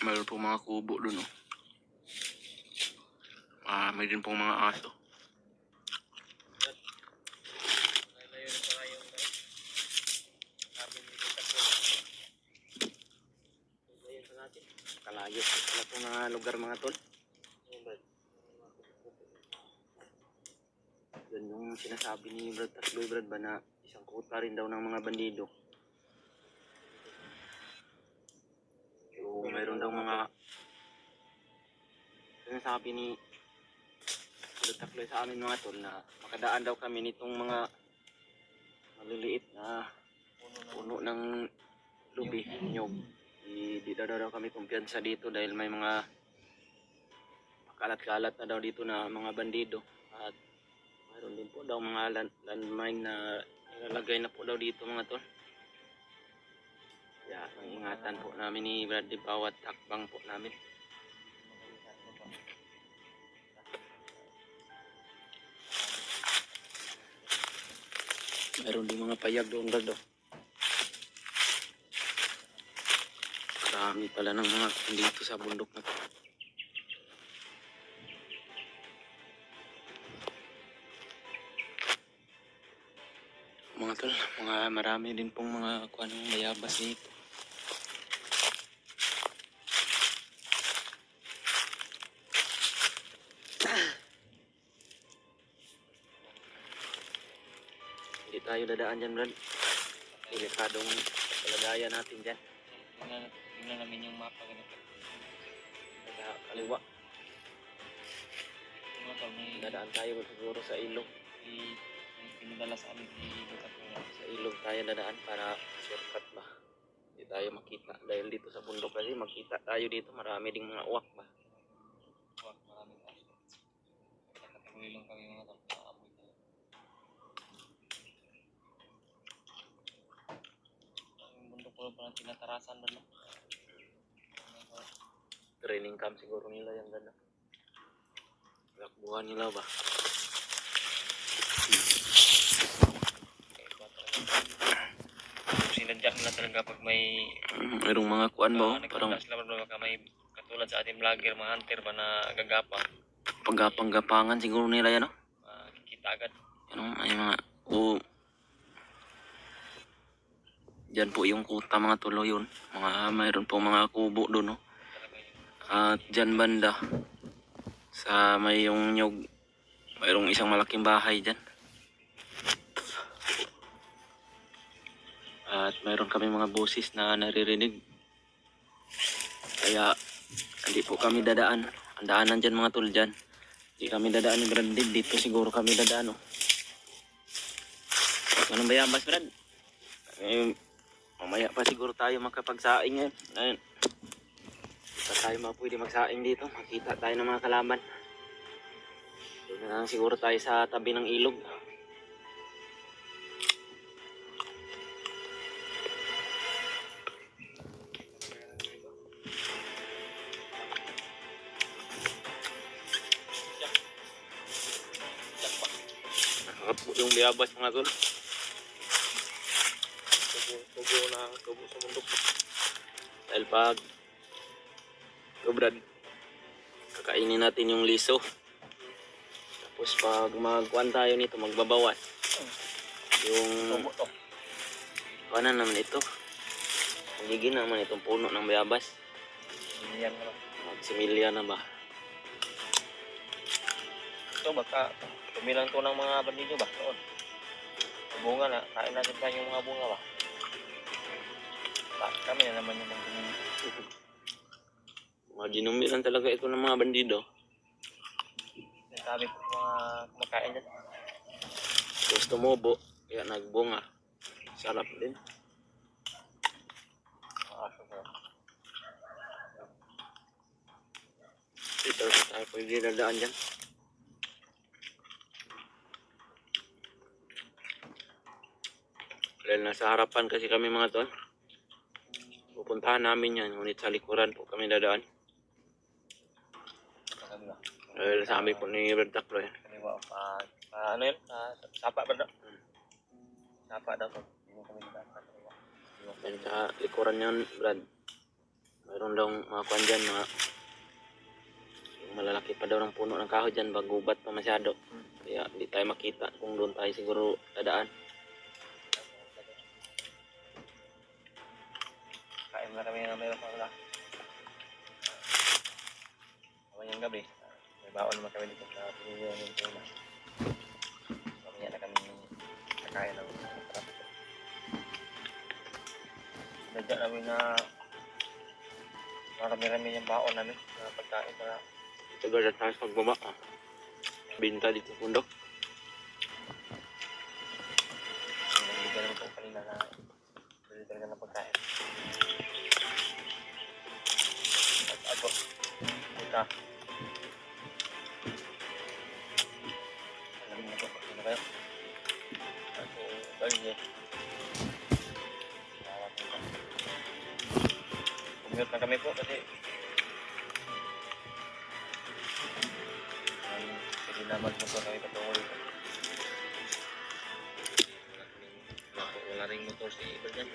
Mayroon pong mga kubo dun, oh. May din pong mga aso. Kalayo pala itong mga lugar mga tol. Yan yung sinasabi ni Brad Takloy Brad ba na isang kuta rin daw ng mga bandido. So mayroon daw mga sinasabi ni Brad Takloy sa amin mga tol na makadaan daw kami nitong mga maliliit na puno ng lubi, nyog. Di daw kami kumpiyansa dito dahil may mga kalat-kalat na daw dito na mga bandido. At mayroon din po daw mga landmine na nilalagay na po daw dito mga tol. Kaya ang ingatan po namin ni Bradley bawat hakbang po namin. Mayroon din mga payag doon Brad. Marami pala ng mga dito sa bundok na to. Mga tol, marami din pong mga kuanong bayabas dito. Hindi tayo dadaan dyan Brad. Delikadong kalagayan natin dyan. Tingnan namin yung mapa ganito. Sa kaliwa. Dadaan tayo siguro sa ilog. Pinadala sa amin sa ilog tayo dadaan para shortcut ba. Hindi tayo makita dahil dito sa bundok kasi makita tayo dito marami ding mga uwak ba. Uwak, maraming aso. Nakatuloy lang kami mga amoy tayo. Ang bundok ko pa ng tinatarasan ba no? Training camp siguro nila yan ganda. Lakbuhan nila ba? Sinadyak na talaga pag may mayroong mga kuan ba? Parang baka may katulad sa ating vlogger, mga hunter ba na gagapang. Paggapang-gapangan siguro nila yan, no? Kikita agad. Yan, ay mga dyan po yung kuta mga tuloy yun. Mayroon po mga kubo doon, no? At dyan banda sa may yung nyog, mayroong isang malaking bahay dyan. At mayroon kami mga boses na naririnig. Kaya hindi po kami dadaan. Ang daanan dyan mga tol dyan. Hindi kami dadaan ni Brad. Dito siguro kami dadaan. Oh. Anong bayabas Brad? Mamaya pa siguro tayo makapagsaing ngayon. Ayun. Hindi tayo pwede magsaing dito. Makita tayo ng mga kalaban. Doon na lang siguro tayo sa tabi ng ilog. Yung bayabas mga tol. Tubo sa bundok. Dahil pag Brad, kakainin natin yung liso. Tapos pag magkuhan tayo nito, magbabawas. Yung ano naman ito? Magiging naman itong puno ng bayabas. Magsimilya na ba? Ito baka tumilang to ng mga bandido ba? Noon. Bunga na, kain natin tayo yung mga bunga ba? Kami na naman yung mga ginumilan talaga ito ng mga bandido. Sabi ko mga kumakain dyan. Tapos tumubo, kaya nagbunga. Sarap din. Dito tayo pwede dadaan dyan. Dahil nasa harapan kasi kami mga tol. Pupuntahan namin yan, ngunit sa likuran po kami dadaan. Dahil sabi po ni Brad Takloy. Ano yun? Sapa ba daw? Sapa daw. Dahil sa likuran yan, Brad. Mayroon mayroon daw mga kwan dyan, mga yung malalaki pa daw ng puno ng kahoy dyan, bagubat pa masyado. Kaya hindi tayo makita kung doon tayo siguro dadaan. Kain na kami ng mayroon mga kamayang gabi. May baon naman kami dito na pinili namin ito na. Mamaya na kami kakain ng sarap. Nadya namin na marami-rami yung baon namin na pagkain para tagal na tayo pagbaba. Binta dito sa bundok. Hindi naman po kanina na bili talaga ng pagkain. Ako, buka. Alam mo po, ano kayo? Ako, balik Commute na kami po kasi hindi na magmotor kami patungo dito. Wala ring motor si Iba dyan.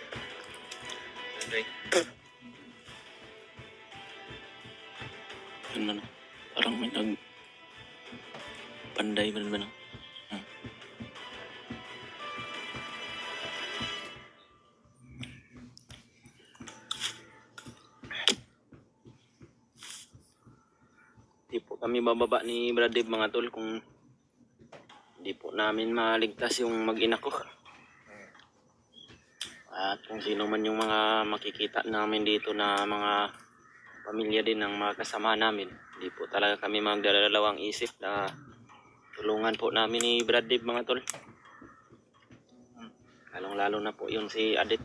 Andre. Ano na? Parang may panday ba naman? Di po kami bababa ni Brad Dave mga tol kung di po namin maligtas yung mag-ina ko. At kung sino man yung mga makikita namin dito na mga pamilya din ng mga kasama namin, di po talaga kami magdadalawang isip na tulungan po namin ni Brad Dave mga tol. Lalong-lalo na po yung si Adit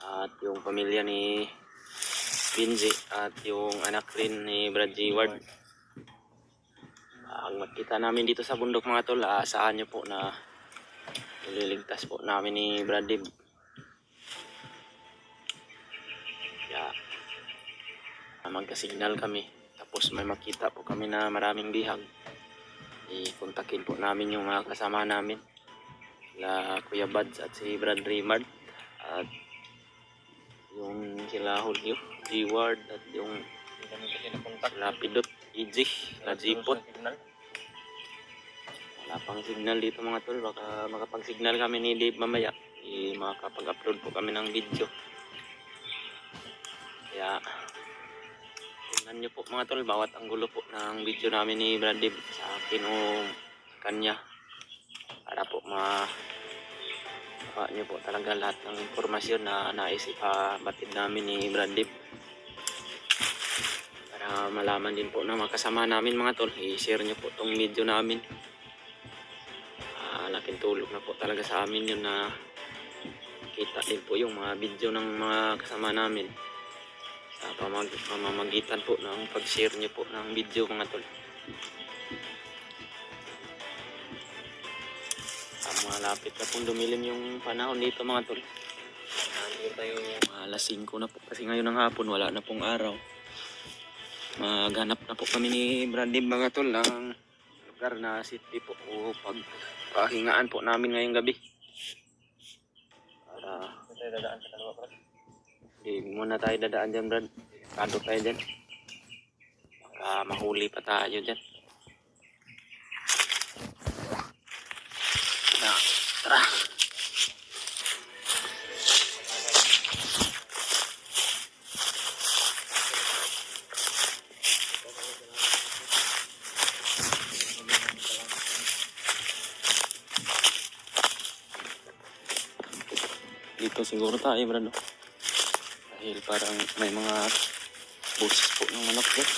at yung pamilya ni Binzi at yung anak rin ni Brad G. Ward. Ang makita namin dito sa bundok mga tol, saan nyo po na ililigtas po namin ni Brad Dave. Kaya magka-signal kami, tapos may makita po kami na maraming bihag, ikontakin po namin yung mga kasama namin, sila Kuya Buds at si Brad Raymard at yung sila Julio G-Ward at yung sila Pidot EG sila G-Pot. Wala pang signal dito mga tol, baka makapag-signal kami ni Dave mamaya, makapag-upload po kami ng video. Kaya tingnan nyo po mga tol, bawat anggulo po ng video namin ni Brad Dave sa akin o sa kanya, para po nyo po talaga lahat ng informasyon na naisipabatid namin ni Brad Dave, para malaman din po ng mga kasama namin mga tol. I-share nyo po tong video namin. Laking tulong na po talaga sa amin yun na kita din po yung mga video ng mga kasama namin sa pamamagitan po ng pag-share nyo po ng video mga tol. Malapit na pong dumilim yung panahon dito mga tol. Nandito tayo alas 5 na po kasi ngayon ng hapon wala na pong araw. Maghanap na po kami ni Brad Dave mga tol ng lugar na city po o pagpahingaan po namin ngayong gabi. Para tayo dadaan sa kalawa Brad. Hindi muna tayo dadaan dyan Brad. Kado tayo dyan. Baka mahuli pa tayo dyan. Tara. Dito siguro tayo Brad. Dahil parang may mga boses po ng manok dyan.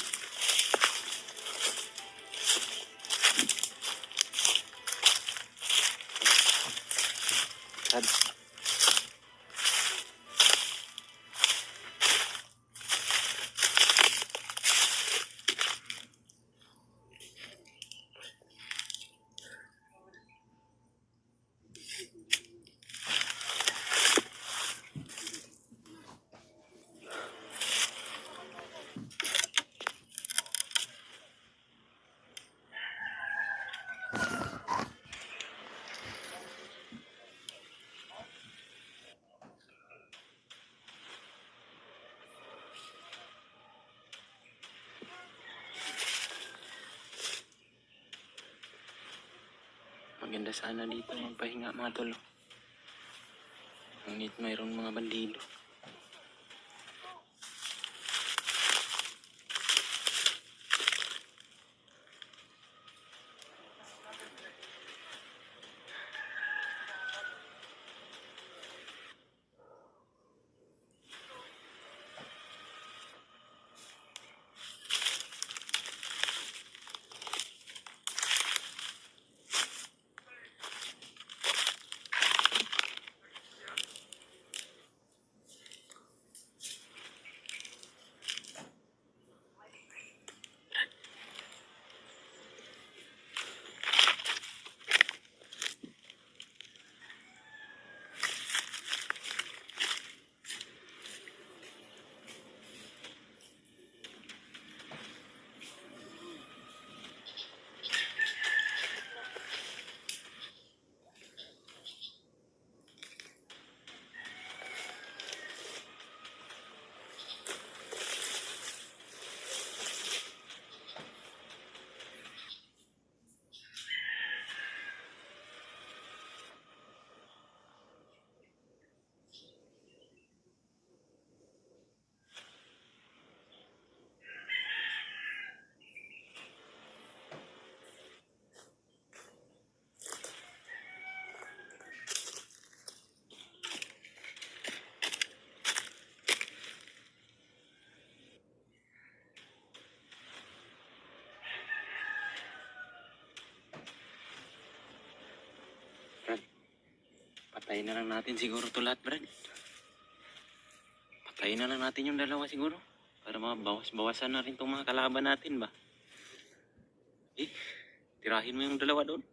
Maganda sana dito magpahinga mga tol. Ngunit mayroong mga bandido. Brad, patayin na lang natin siguro to lahat, Brad. Patayin na lang natin yung dalawa siguro. Para mabawas-bawasan na rin itong mga kalaban natin ba? Eh, tirahin mo yung dalawa doon.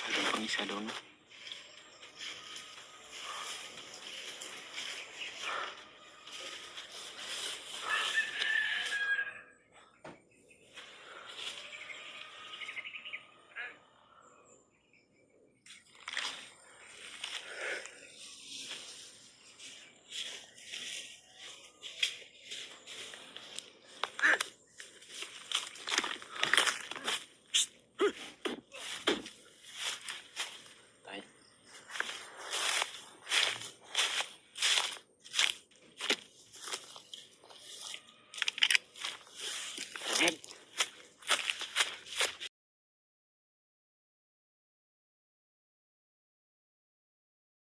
Ada pang isa doon.